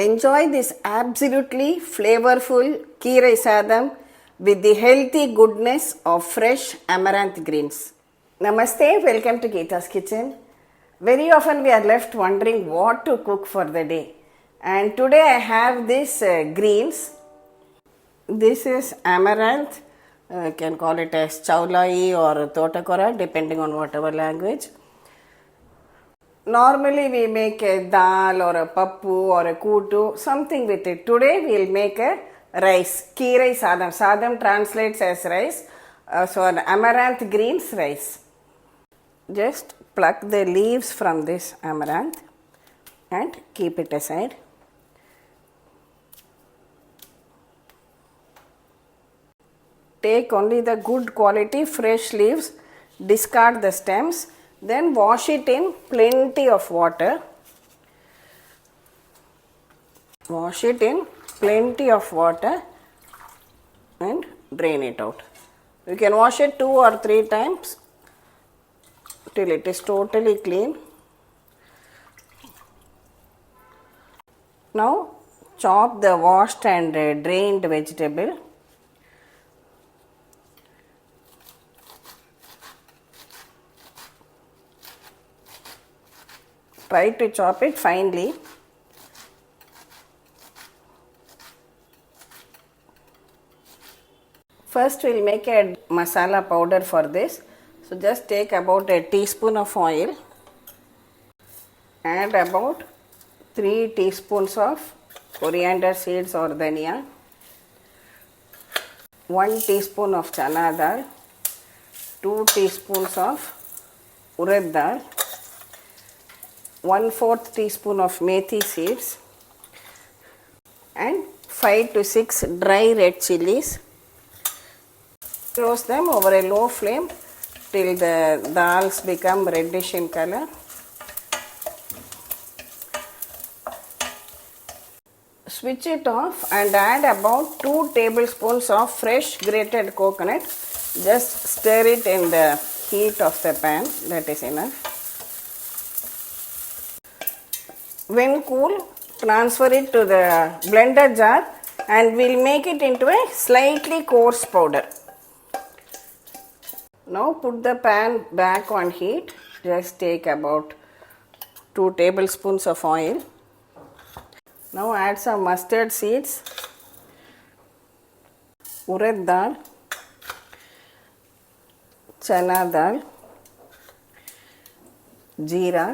Enjoy this absolutely flavorful Keerai Sadam with the healthy goodness of fresh amaranth greens. Namaste, welcome to Gita's Kitchen. Very often we are left wondering what to cook for the day. And today I have these greens. This is amaranth. You can call it as Choulai or Thotakira depending on whatever language. Normally we make a dal or a pappu or a kutu, something with it. Today we will make a rice, Keerai Sadam. Sadam translates as rice. So an amaranth greens rice. Just pluck the leaves from this amaranth and keep it aside. Take only the good quality fresh leaves, discard the stems, then wash it in plenty of water. Wash it in plenty of water and drain it out. You can wash it 2 or 3 times till it is totally clean. Now chop the washed and drained vegetable. Try to chop it finely. First we will make a masala powder for this. So just take about a teaspoon of oil. Add about 3 teaspoons of coriander seeds or dhania. 1 teaspoon of channa dal. 2 teaspoons of urad dal. 1/4 teaspoon of methi seeds and 5 to 6 dry red chillies. Roast them over a low flame till the dals become reddish in color. Switch it off and add about 2 tablespoons of fresh grated coconut. Just stir it in the heat of the pan, that is enough. When cool, transfer it to the blender jar and we'll make it into a slightly coarse powder. Now put the pan back on heat. Just take about 2 tablespoons of oil. Now add some mustard seeds, urad dal, channa dal, Jeera,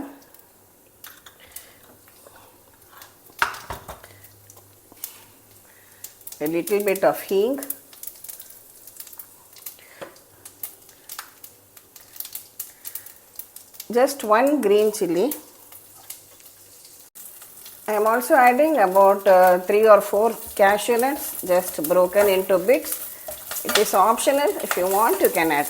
a little bit of Hing, just 1 green chilli. I am also adding about 3 or 4 Cashewnuts just broken into bits. It is optional. If you want, you can add.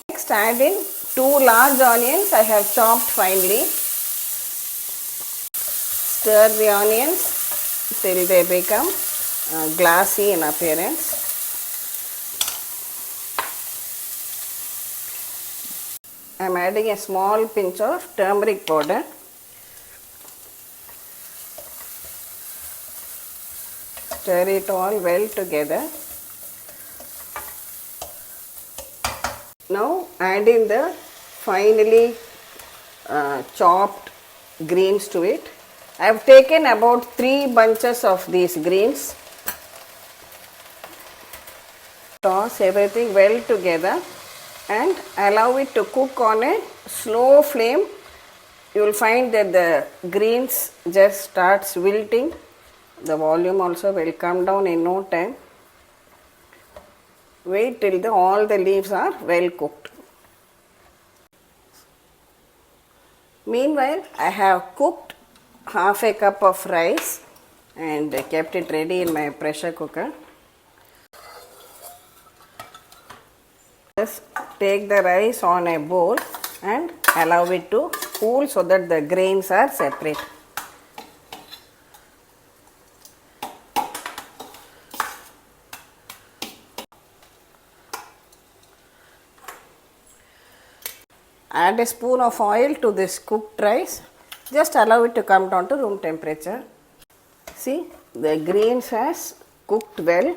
Next add in 2 large onions I have chopped finely. Stir the onions till they become glassy in appearance. I am adding a small pinch of turmeric powder. Stir it all well together. Now add in the finely chopped greens to it. I have taken about 3 bunches of these greens. Toss everything well together and allow it to cook on a slow flame. You will find that the greens just starts wilting. The volume also will come down in no time. Wait till all the leaves are well cooked. Meanwhile, I have cooked half a cup of rice and kept it ready in my pressure cooker. Just take the rice on a bowl and allow it to cool so that the grains are separate. Add a spoon of oil to this cooked rice Just allow it to come down to room temperature. See, the greens has cooked well.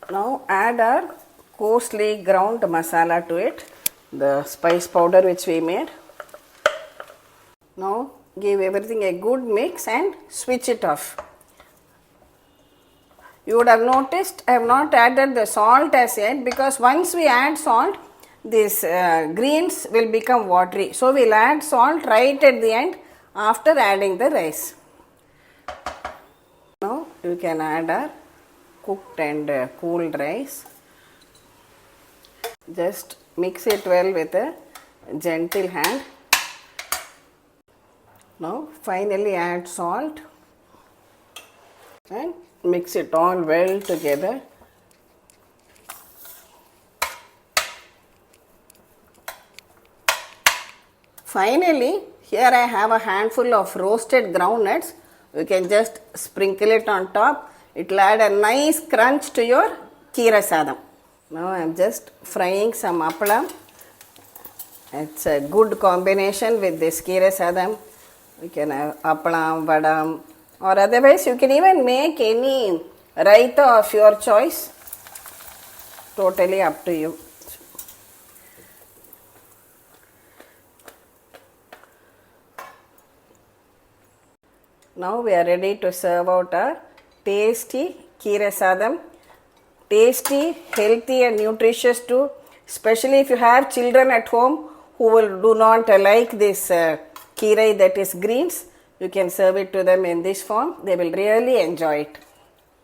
Now add our coarsely ground masala to it, the spice powder which we made. Now give everything a good mix and switch it off. You would have noticed I have not added the salt as yet, because once we add salt, these greens will become watery. So we will add salt right at the end after adding the rice. Now you can add our cooked and cooled rice. Just mix it well with a gentle hand. Now finally add salt and mix it all well together. Finally, here I have a handful of roasted groundnuts. You can just sprinkle it on top. It will add a nice crunch to your Keerai Sadam. Now I am just frying some appalam. It's a good combination with this Keerai Sadam. You can have appalam, vadam, or otherwise you can even make any raita of your choice. Totally up to you. Now we are ready to serve out our tasty Keerai Sadam. Tasty, healthy and nutritious too. Especially if you have children at home who do not like this keerai, that is greens, you can serve it to them in this form. They will really enjoy it.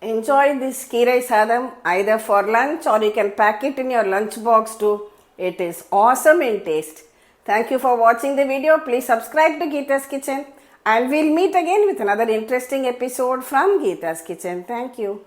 Enjoy this Keerai Sadam either for lunch, or you can pack it in your lunch box too. It is awesome in taste. Thank you for watching the video. Please subscribe to Gita's Kitchen, and we'll meet again with another interesting episode from Gita's Kitchen. Thank you.